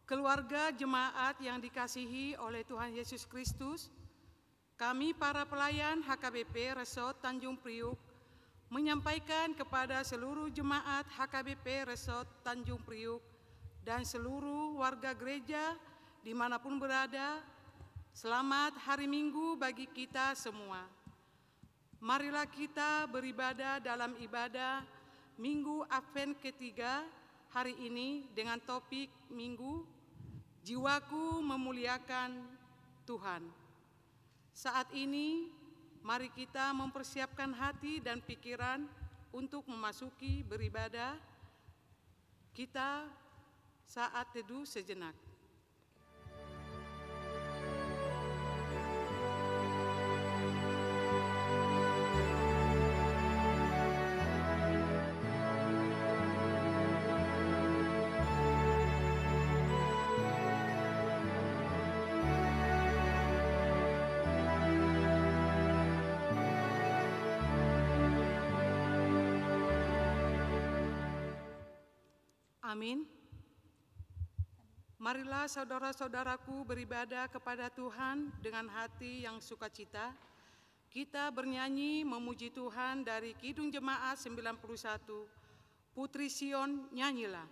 Keluarga jemaat yang dikasihi oleh Tuhan Yesus Kristus, kami para pelayan HKBP Resort Tanjung Priuk menyampaikan kepada seluruh jemaat HKBP Resort Tanjung Priuk dan seluruh warga gereja dimanapun berada, selamat hari Minggu bagi kita semua. Marilah kita beribadah dalam ibadah Minggu Advent ketiga hari ini dengan topik Minggu Jiwaku Memuliakan Tuhan. Saat ini, mari kita mempersiapkan hati dan pikiran untuk memasuki beribadah kita saat teduh sejenak. Amin. Marilah saudara-saudaraku beribadah kepada Tuhan dengan hati yang sukacita. Kita bernyanyi memuji Tuhan dari Kidung Jemaat 91, Putri Sion nyanyilah.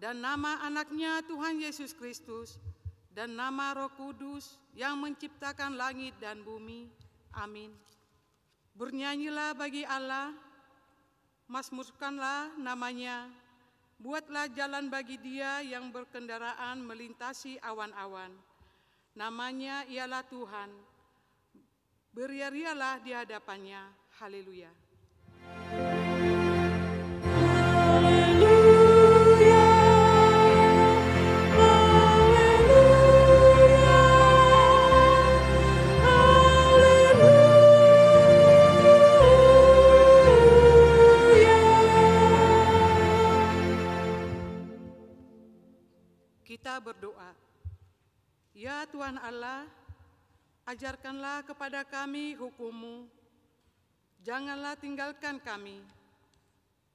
Dan nama anaknya Tuhan Yesus Kristus, dan nama Roh Kudus yang menciptakan langit dan bumi. Amin. Bernyanyilah bagi Allah, mazmurkanlah namanya, buatlah jalan bagi Dia yang berkendaraan melintasi awan-awan. Namanya ialah Tuhan, beria-rialah di hadapannya. Haleluya. Kita berdoa. Ya Tuhan Allah, ajarkanlah kepada kami hukum-Mu. Janganlah tinggalkan kami.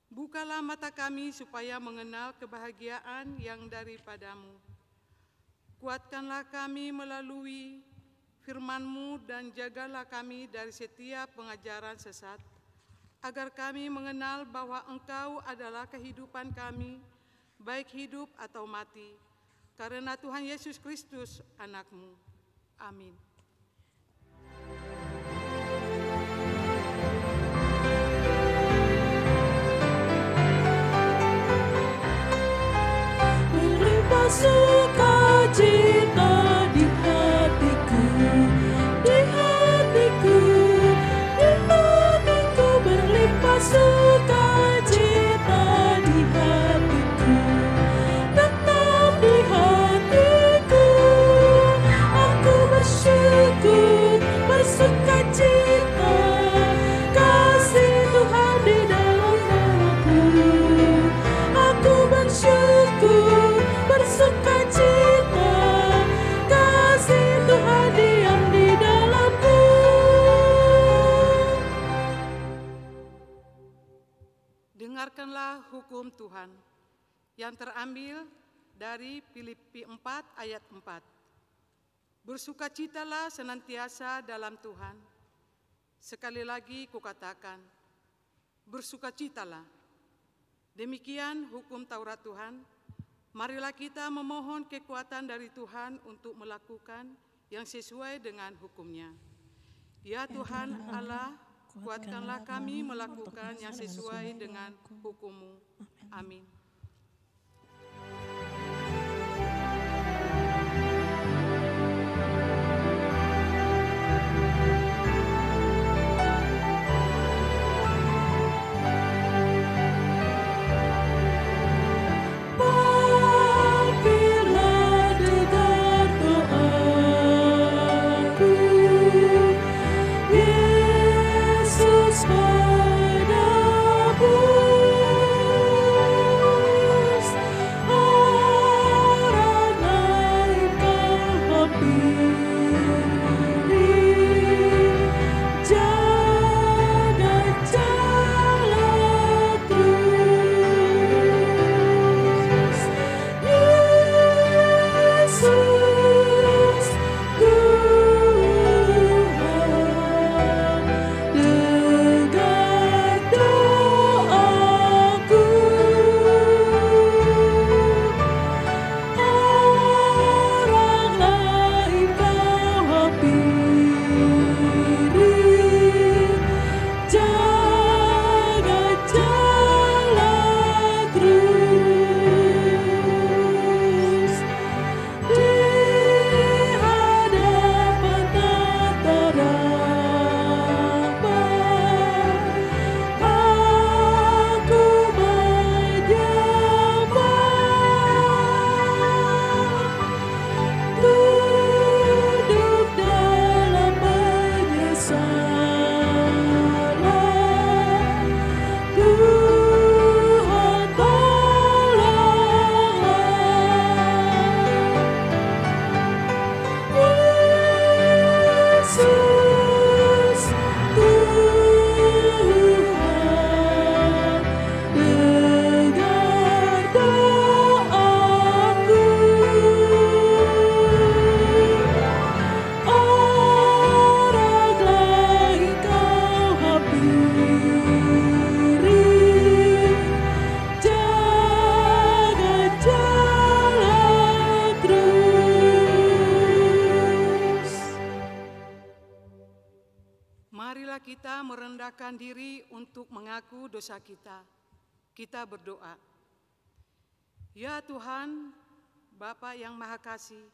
Bukalah mata kami supaya mengenal kebahagiaan yang daripada-Mu. Kuatkanlah kami melalui firman-Mu dan jagalah kami dari setiap pengajaran sesat, agar kami mengenal bahwa Engkau adalah kehidupan kami baik hidup atau mati, karena Tuhan Yesus Kristus, anak-Mu. Amin. Berlimpah sukacita di hatiku, di hatiku, di hatiku, berlimpah sukacita di hatiku, tetap di hatiku. Aku bersyukur, bersukacita, kasih Tuhan di dalam namaku. Aku bersyukur, bersukacita, kasih Tuhan diam di dalamku. Dengarkanlah hukum Tuhan yang terambil dari Filipi 4 ayat 4. Bersukacitalah senantiasa dalam Tuhan. Sekali lagi kukatakan, bersukacitalah. Demikian hukum Taurat Tuhan. Marilah kita memohon kekuatan dari Tuhan untuk melakukan yang sesuai dengan hukum-Nya. Ya Tuhan Allah, kuatkanlah kami melakukan yang sesuai dengan hukum-Mu. Amin. Bangkitlah dengar doaku, Yesus menebus. Orang lain kau hampiri, jaga jalan terus. Yesus Tuhan, dengar doaku. Orang lain kau hampiri, jaga jalan terus. Di hadapan tata rahmat, aku menyembah. Duduk dalam penyesalan, Tuhan tolonglah. Yesus Tuhan, dengar doaku. Orang lain kau hampiri, jaga jalan terus. Marilah kita merendahkan diri untuk mengaku dosa kita. Kita berdoa. Ya Tuhan, Bapa yang Maha Kasih,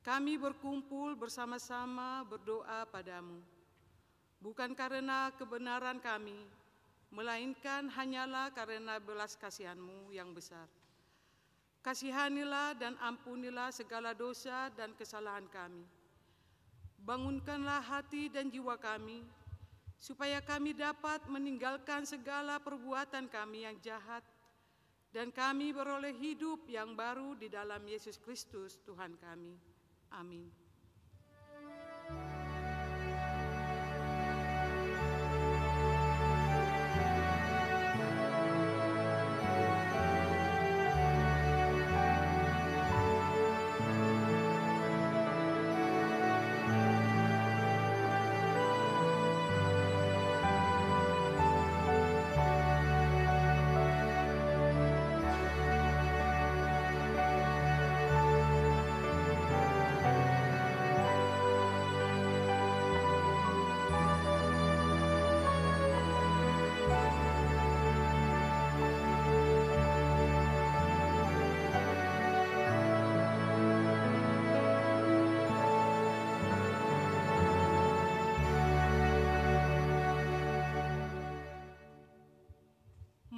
kami berkumpul bersama-sama berdoa padamu. Bukan karena kebenaran kami, melainkan hanyalah karena belas kasihan-Mu yang besar. Kasihanilah dan ampunilah segala dosa dan kesalahan kami. Bangunkanlah hati dan jiwa kami, supaya kami dapat meninggalkan segala perbuatan kami yang jahat, dan kami beroleh hidup yang baru di dalam Yesus Kristus Tuhan kami. Amin.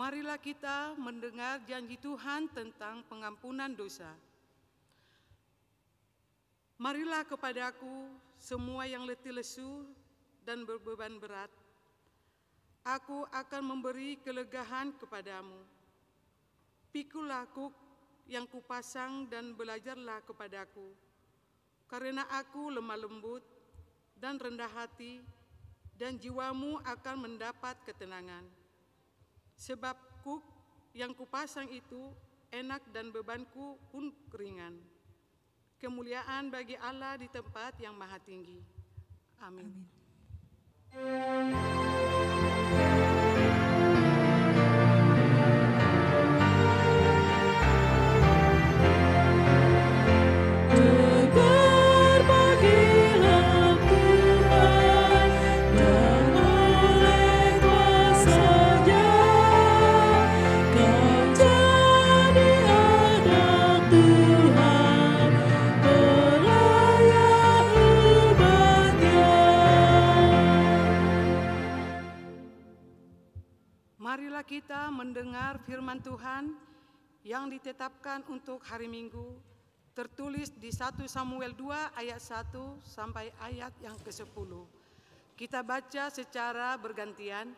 Marilah kita mendengar janji Tuhan tentang pengampunan dosa. Marilah kepadaku semua yang letih lesu dan berbeban berat. Aku akan memberi kelegaan kepadamu. Pikulah kuk yang kupasang dan belajarlah kepadaku, karena aku lemah lembut dan rendah hati, dan jiwamu akan mendapat ketenangan. Sebab kuk yang kupasang itu enak dan bebanku pun ringan. Kemuliaan bagi Allah di tempat yang maha tinggi. Amin. Tegar bagilah Tuhan, dan oleh kuasa-Nya kau jadi anak Tuhan, pelayan umat-Nya. Marilah kita mendengar firman Tuhan yang ditetapkan untuk hari Minggu, tertulis di 1 Samuel 2 ayat 1 sampai ayat yang ke-10. Kita baca secara bergantian.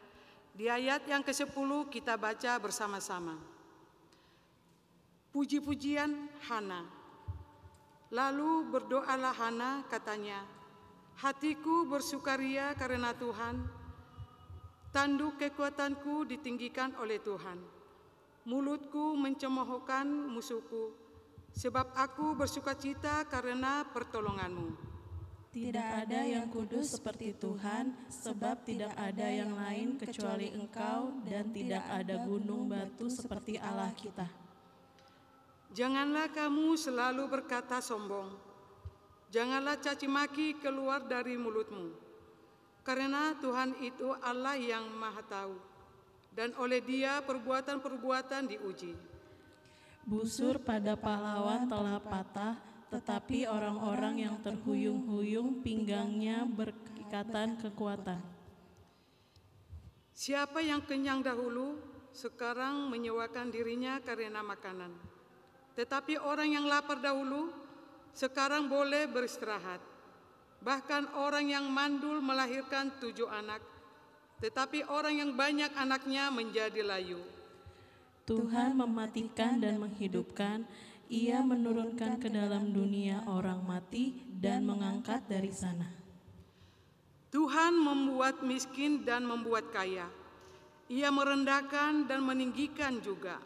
Di ayat yang ke-10 kita baca bersama-sama. Puji-pujian Hana. Lalu berdoalah Hana, katanya, hatiku bersukaria karena Tuhan, tanduk kekuatanku ditinggikan oleh Tuhan. Mulutku mencemoohkan musuhku, sebab aku bersukacita karena pertolonganmu. Tidak ada yang kudus seperti Tuhan, sebab tidak ada yang lain kecuali Engkau, dan tidak ada gunung batu seperti Allah kita. Janganlah kamu selalu berkata sombong, janganlah caci maki keluar dari mulutmu, karena Tuhan itu Allah yang maha tahu, dan oleh Dia perbuatan-perbuatan diuji. Busur pada pahlawan telah patah, tetapi orang-orang yang terhuyung-huyung pinggangnya berikatan kekuatan. Siapa yang kenyang dahulu, sekarang menyewakan dirinya karena makanan. Tetapi orang yang lapar dahulu, sekarang boleh beristirahat. Bahkan orang yang mandul melahirkan 7 anak, tetapi orang yang banyak anaknya menjadi layu. Tuhan mematikan dan menghidupkan, Ia menurunkan ke dalam dunia orang mati dan mengangkat dari sana. Tuhan membuat miskin dan membuat kaya. Ia merendahkan dan meninggikan juga.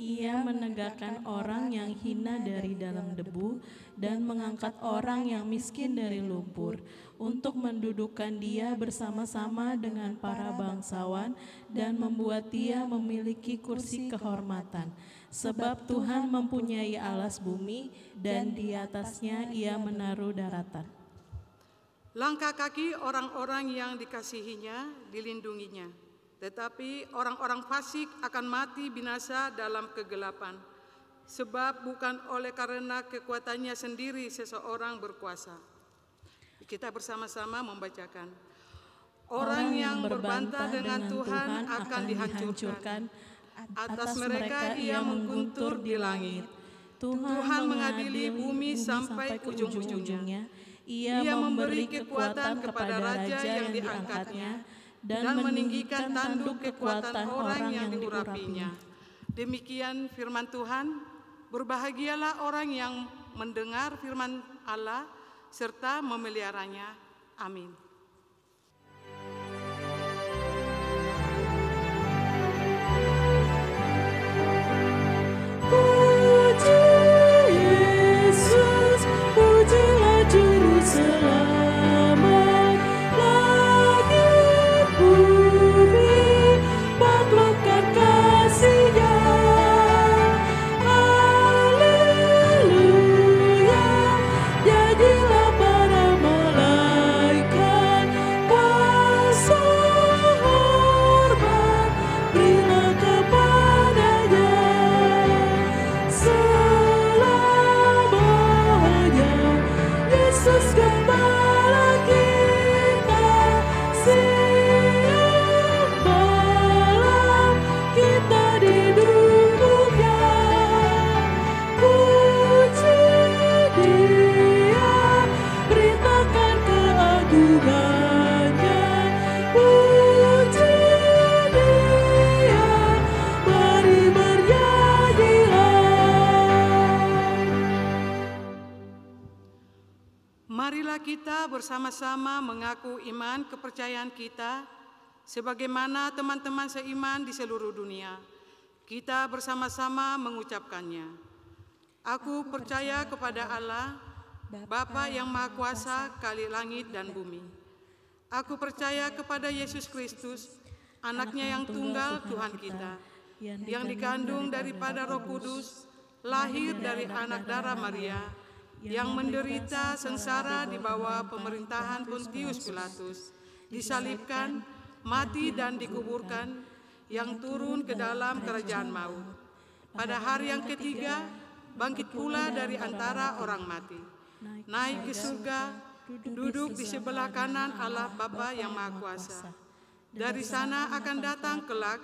Ia menegakkan orang yang hina dari dalam debu dan mengangkat orang yang miskin dari lumpur, untuk mendudukkan dia bersama-sama dengan para bangsawan dan membuat dia memiliki kursi kehormatan. Sebab Tuhan mempunyai alas bumi dan di atasnya Ia menaruh daratan. Langkah kaki orang-orang yang dikasihinya dilindunginya. Tetapi orang-orang fasik akan mati binasa dalam kegelapan, sebab bukan oleh karena kekuatannya sendiri seseorang berkuasa. Kita bersama-sama membacakan. Orang yang berbantah dengan Tuhan akan dihancurkan. Atas mereka Ia mengguntur di langit. Tuhan mengadili bumi sampai ujung-ujungnya. Ia memberi kekuatan kepada raja yang diangkatnya, dan meninggikan tanduk kekuatan orang yang diurapinya. Demikian firman Tuhan. Berbahagialah orang yang mendengar firman Allah serta memeliharanya. Amin. Puji Yesus, pujilah Juru Selamat. Langit bumi memelukkan kasih-Nya. Haleluya, nyanyilah para malaikat. bersama-sama mengaku iman kepercayaan kita sebagaimana teman-teman seiman di seluruh dunia. Kita bersama-sama mengucapkannya. Aku percaya kepada Allah, Bapa yang Maha Kuasa, Khalik langit dan bumi. Aku percaya kepada Yesus Kristus, Anaknya yang tunggal Tuhan kita, yang dikandung daripada Roh Kudus, lahir dari anak darah Maria, yang menderita sengsara di bawah pemerintahan Pontius Pilatus, disalibkan, mati dan dikuburkan, yang turun ke dalam kerajaan maut. Pada hari yang ketiga, bangkit pula dari antara orang mati, naik ke surga, duduk di sebelah kanan Allah Bapa yang Maha Kuasa. Dari sana akan datang kelak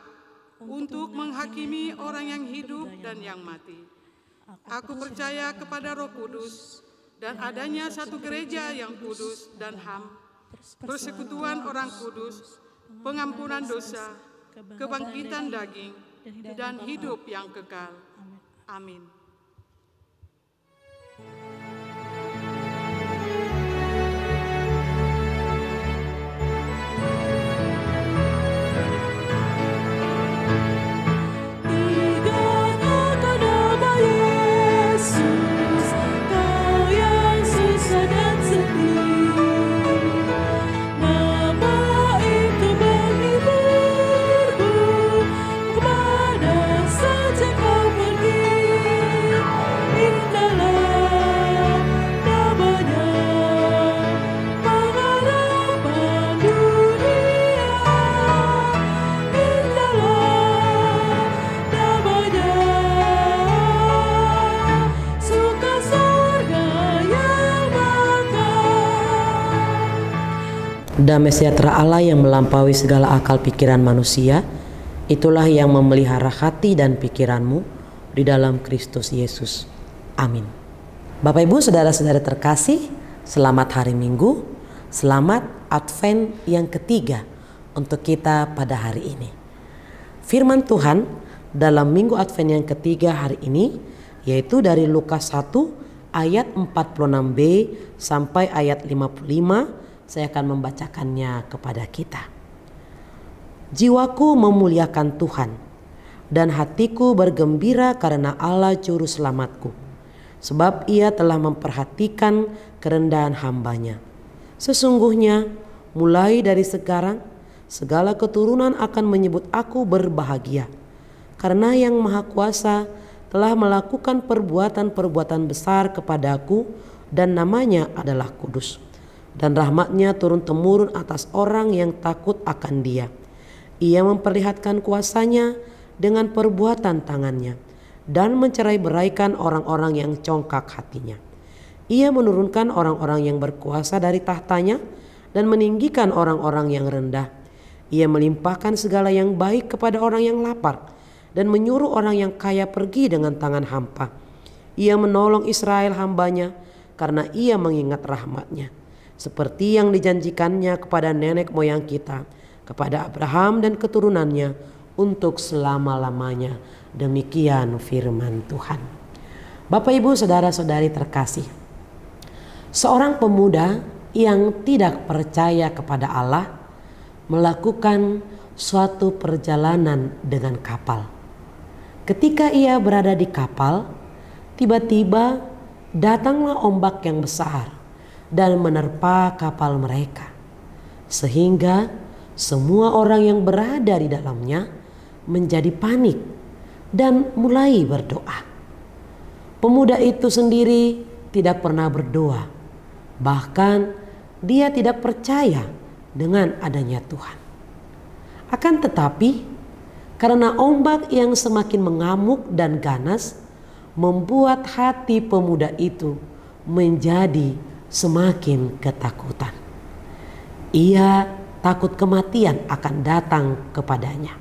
untuk menghakimi orang yang hidup dan yang mati. Aku percaya kepada Roh Kudus dan adanya satu gereja yang kudus dan HAM, persekutuan orang kudus, pengampunan dosa, kebangkitan daging, dan hidup yang kekal. Amin. Damai sejahtera Allah yang melampaui segala akal pikiran manusia, itulah yang memelihara hati dan pikiranmu di dalam Kristus Yesus. Amin. Bapak Ibu, saudara-saudara terkasih, selamat hari Minggu, selamat Advent yang ketiga untuk kita pada hari ini. Firman Tuhan dalam Minggu Advent yang ketiga hari ini, yaitu dari Lukas 1 ayat 46b sampai ayat 55, saya akan membacakannya kepada kita. Jiwaku memuliakan Tuhan, dan hatiku bergembira karena Allah Juru Selamatku, sebab Ia telah memperhatikan kerendahan hamba-Nya. Sesungguhnya mulai dari sekarang segala keturunan akan menyebut aku berbahagia, karena Yang Maha Kuasa telah melakukan perbuatan-perbuatan besar kepadaku, dan namanya adalah kudus. Dan rahmat-Nya turun-temurun atas orang yang takut akan Dia. Ia memperlihatkan kuasa-Nya dengan perbuatan tangan-Nya, dan mencerai-beraikan orang-orang yang congkak hatinya. Ia menurunkan orang-orang yang berkuasa dari tahtanya, dan meninggikan orang-orang yang rendah. Ia melimpahkan segala yang baik kepada orang yang lapar, dan menyuruh orang yang kaya pergi dengan tangan hampa. Ia menolong Israel hamba-Nya, karena Ia mengingat rahmat-Nya, seperti yang dijanjikannya kepada nenek moyang kita, kepada Abraham dan keturunannya untuk selama-lamanya. Demikian firman Tuhan. Bapak Ibu saudara-saudari terkasih, seorang pemuda yang tidak percaya kepada Allah melakukan suatu perjalanan dengan kapal. Ketika ia berada di kapal, tiba-tiba datanglah ombak yang besar dan menerpa kapal mereka, sehingga semua orang yang berada di dalamnya menjadi panik dan mulai berdoa. Pemuda itu sendiri tidak pernah berdoa, bahkan dia tidak percaya dengan adanya Tuhan. Akan tetapi, karena ombak yang semakin mengamuk dan ganas membuat hati pemuda itu menjadi semakin ketakutan. Ia takut kematian akan datang kepadanya.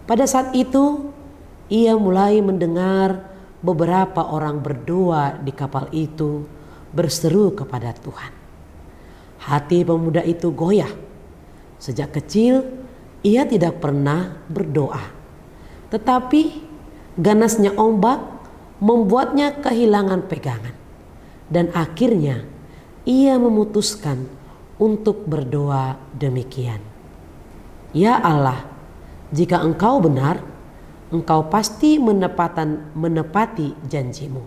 Pada saat itu ia mulai mendengar beberapa orang berdoa di kapal itu berseru kepada Tuhan. Hati pemuda itu goyah. Sejak kecil ia tidak pernah berdoa, tetapi ganasnya ombak membuatnya kehilangan pegangan. Dan akhirnya ia memutuskan untuk berdoa demikian. Ya Allah, jika Engkau benar, Engkau pasti menepati janjimu.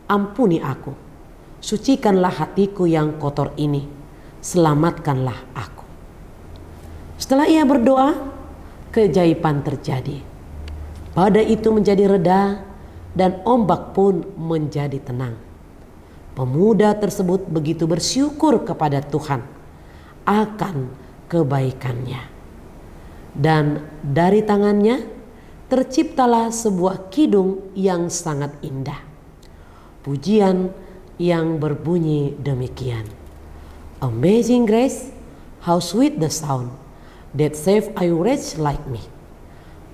Ampuni aku, sucikanlah hatiku yang kotor ini, selamatkanlah aku. Setelah ia berdoa, keajaiban terjadi. Badai itu menjadi reda dan ombak pun menjadi tenang. Pemuda tersebut begitu bersyukur kepada Tuhan akan kebaikannya. Dan dari tangannya terciptalah sebuah kidung yang sangat indah. Pujian yang berbunyi demikian. Amazing grace, how sweet the sound that saved a wretch like me.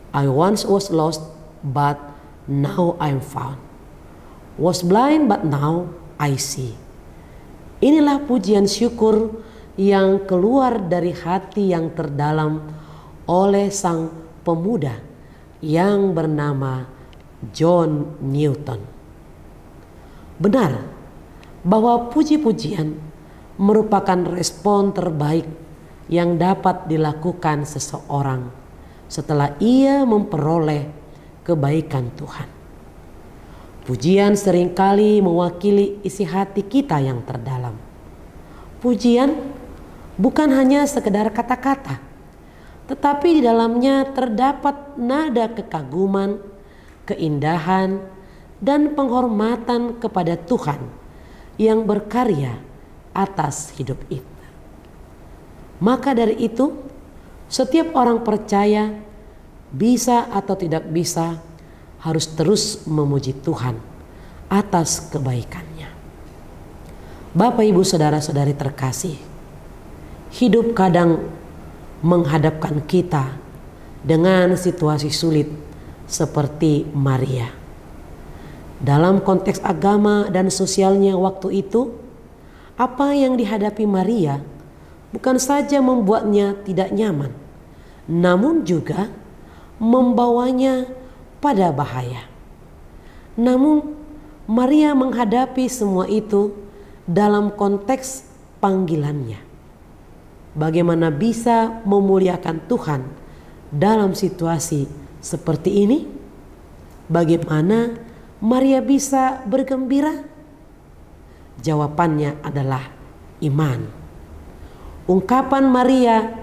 I once was lost, but now I'm found. Was blind, but now I see. Inilah pujian syukur yang keluar dari hati yang terdalam oleh sang pemuda yang bernama John Newton. Benar bahwa puji-pujian merupakan respon terbaik yang dapat dilakukan seseorang setelah ia memperoleh kebaikan Tuhan. Pujian seringkali mewakili isi hati kita yang terdalam. Pujian bukan hanya sekedar kata-kata, tetapi di dalamnya terdapat nada kekaguman, keindahan, dan penghormatan kepada Tuhan yang berkarya atas hidup itu. Maka dari itu, setiap orang percaya, bisa atau tidak bisa, harus terus memuji Tuhan atas kebaikannya. Bapak, Ibu, saudara-saudari terkasih, hidup kadang menghadapkan kita dengan situasi sulit seperti Maria. Dalam konteks agama dan sosialnya waktu itu, apa yang dihadapi Maria bukan saja membuatnya tidak nyaman, namun juga membawanya pada bahaya. Namun Maria menghadapi semua itu dalam konteks panggilannya. Bagaimana bisa memuliakan Tuhan dalam situasi seperti ini? Bagaimana Maria bisa bergembira? Jawabannya adalah iman. Ungkapan Maria,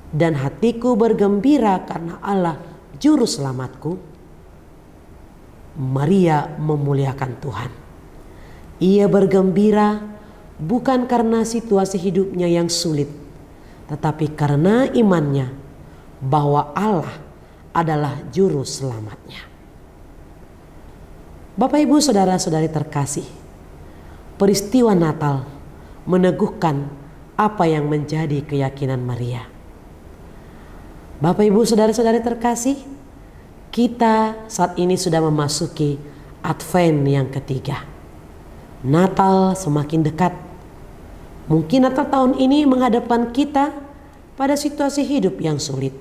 "Dan hatiku bergembira karena Allah juru selamatku." Maria memuliakan Tuhan. Ia bergembira bukan karena situasi hidupnya yang sulit, tetapi karena imannya bahwa Allah adalah juru selamatnya. Bapak, Ibu, saudara-saudari terkasih, peristiwa Natal meneguhkan apa yang menjadi keyakinan Maria. Bapak, Ibu, saudara-saudari terkasih, kita saat ini sudah memasuki Advent yang ketiga. Natal semakin dekat. Mungkin Natal tahun ini menghadapkan kita pada situasi hidup yang sulit.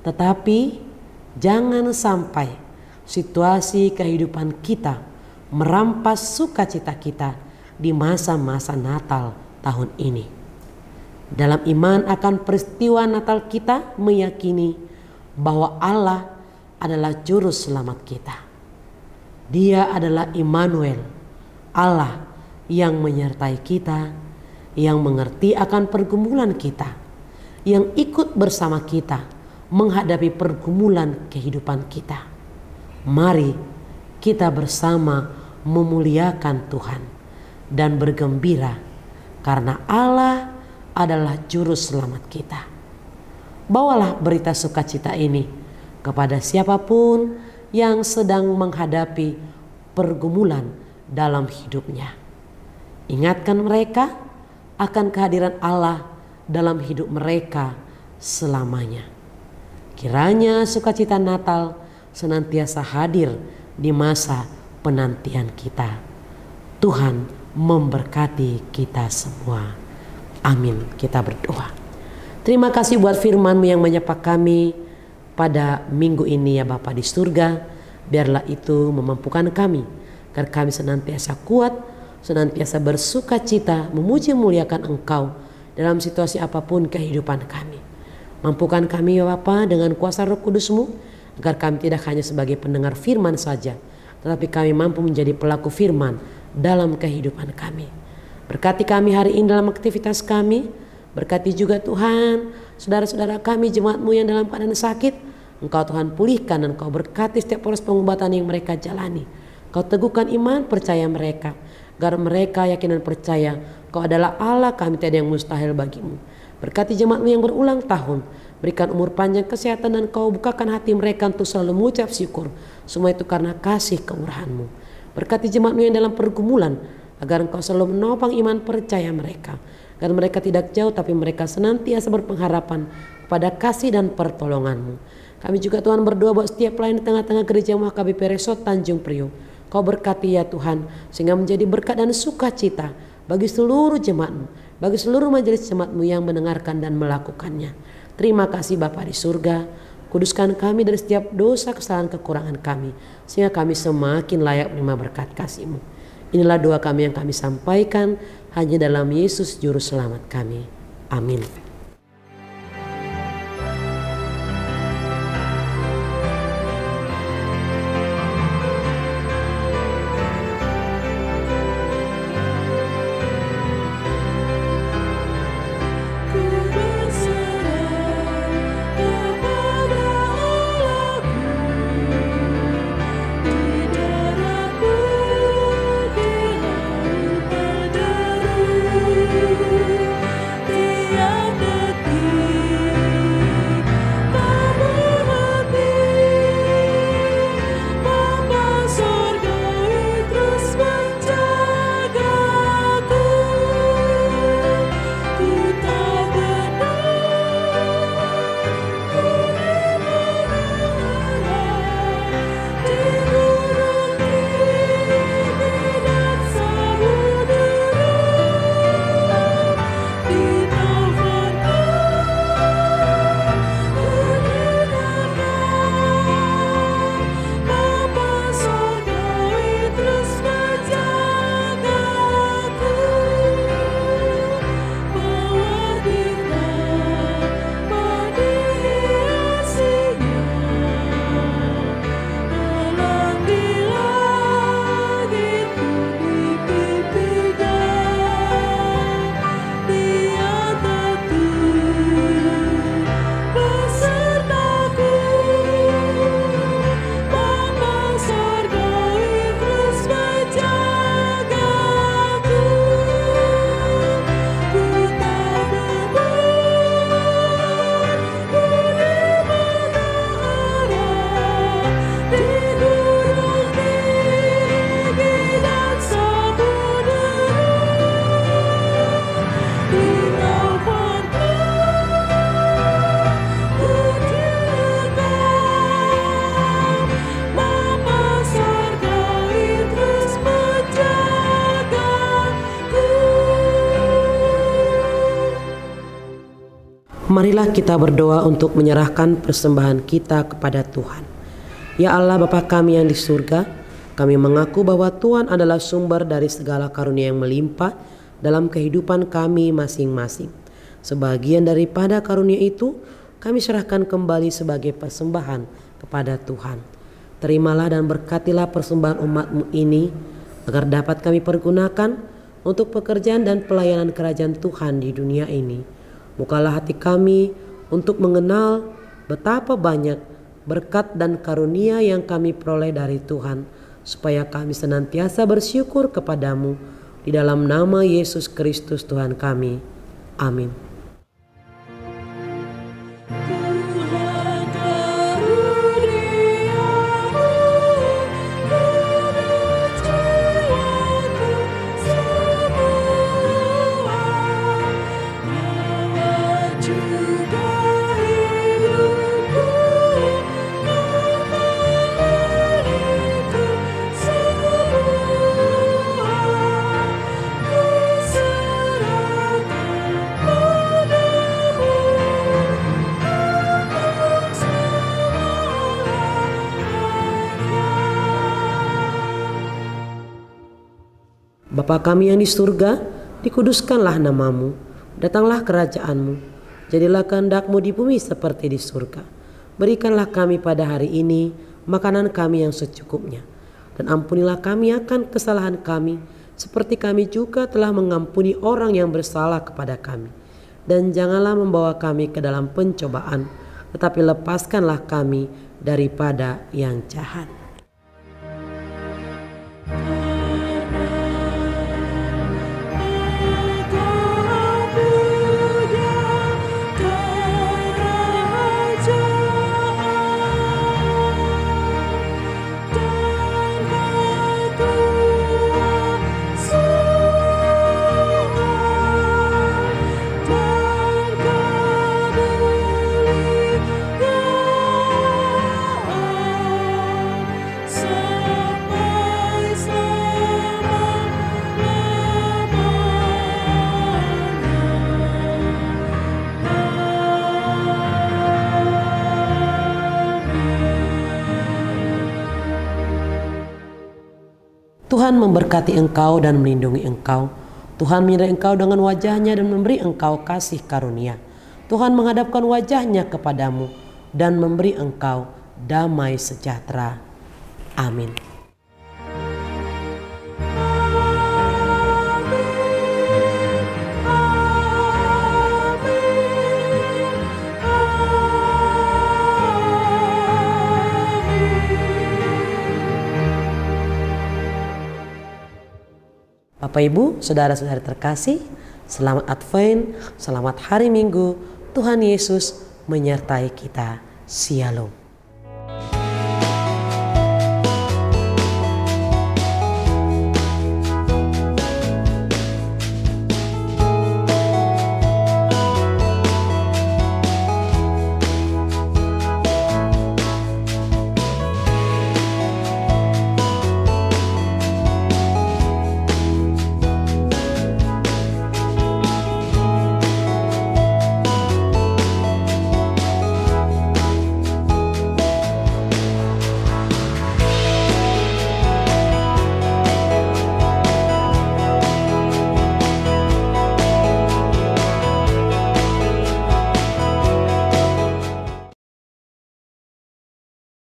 Tetapi jangan sampai situasi kehidupan kita merampas sukacita kita di masa-masa Natal tahun ini. Dalam iman akan peristiwa Natal, kita meyakini bahwa Allah adalah juru selamat kita. Dia adalah Immanuel, Allah yang menyertai kita, yang mengerti akan pergumulan kita, yang ikut bersama kita menghadapi pergumulan kehidupan kita. Mari kita bersama memuliakan Tuhan dan bergembira karena Allah adalah juru selamat kita. Bawalah berita sukacita ini kepada siapapun yang sedang menghadapi pergumulan dalam hidupnya. Ingatkan mereka akan kehadiran Allah dalam hidup mereka selamanya. Kiranya sukacita Natal senantiasa hadir di masa penantian kita. Tuhan memberkati kita semua. Amin. Kita berdoa. Terima kasih buat firman-Mu yang menyapa kami pada minggu ini ya Bapa di surga. Biarlah itu memampukan kami agar kami senantiasa kuat senantiasa bersuka cita memuji muliakan Engkau dalam situasi apapun kehidupan kami. Mampukan kami ya Bapa dengan kuasa Roh Kudus-Mu, agar kami tidak hanya sebagai pendengar firman saja, tetapi kami mampu menjadi pelaku firman dalam kehidupan kami. Berkati kami hari ini dalam aktivitas kami. Berkati juga Tuhan saudara-saudara kami, jemaat-Mu yang dalam keadaan sakit. Engkau Tuhan pulihkan dan Engkau berkati setiap proses pengobatan yang mereka jalani. Engkau teguhkan iman percaya mereka, agar mereka yakin dan percaya Engkau adalah Allah, kami tiada yang mustahil bagimu. Berkati jemaat-Mu yang berulang tahun, berikan umur panjang, kesehatan, dan Kau bukakan hati mereka untuk selalu mengucap syukur. Semua itu karena kasih keurahan-Mu. Berkati jemaat-Mu yang dalam pergumulan, agar Engkau selalu menopang iman percaya mereka, agar mereka tidak jauh tapi mereka senantiasa berpengharapan pada kasih dan pertolongan-Mu. Kami juga Tuhan berdoa buat setiap pelayan di tengah-tengah gereja HKBP Resort Tanjung Priok. Kau berkati ya Tuhan, sehingga menjadi berkat dan sukacita bagi seluruh jemaat-Mu, bagi seluruh majelis jemaat-Mu yang mendengarkan dan melakukannya. Terima kasih Bapa di surga, kuduskan kami dari setiap dosa, kesalahan, kekurangan kami, sehingga kami semakin layak menerima berkat kasih-Mu. Inilah doa kami yang kami sampaikan hanya dalam Yesus Juru Selamat kami. Amin. Marilah kita berdoa untuk menyerahkan persembahan kita kepada Tuhan. Ya Allah Bapa kami yang di surga, kami mengaku bahwa Tuhan adalah sumber dari segala karunia yang melimpah dalam kehidupan kami masing-masing. Sebagian daripada karunia itu kami serahkan kembali sebagai persembahan kepada Tuhan. Terimalah dan berkatilah persembahan umat-Mu ini, agar dapat kami pergunakan untuk pekerjaan dan pelayanan kerajaan Tuhan di dunia ini. Bukalah hati kami untuk mengenal betapa banyak berkat dan karunia yang kami peroleh dari Tuhan, supaya kami senantiasa bersyukur kepadamu. Di dalam nama Yesus Kristus Tuhan kami. Amin. Serahkan Bapa kami yang di surga, dikuduskanlah namamu, datanglah kerajaanmu, jadilah kehendak-Mu di bumi seperti di surga. Berikanlah kami pada hari ini makanan kami yang secukupnya, dan ampunilah kami akan kesalahan kami, seperti kami juga telah mengampuni orang yang bersalah kepada kami. Dan janganlah membawa kami ke dalam pencobaan, tetapi lepaskanlah kami daripada yang jahat. Tuhan memberkati engkau dan melindungi engkau. Tuhan menyertai engkau dengan wajah-Nya dan memberi engkau kasih karunia. Tuhan menghadapkan wajah-Nya kepadamu dan memberi engkau damai sejahtera. Amin. Bapak Ibu, saudara-saudari terkasih, selamat Advent, selamat hari Minggu. Tuhan Yesus menyertai kita. Shalom.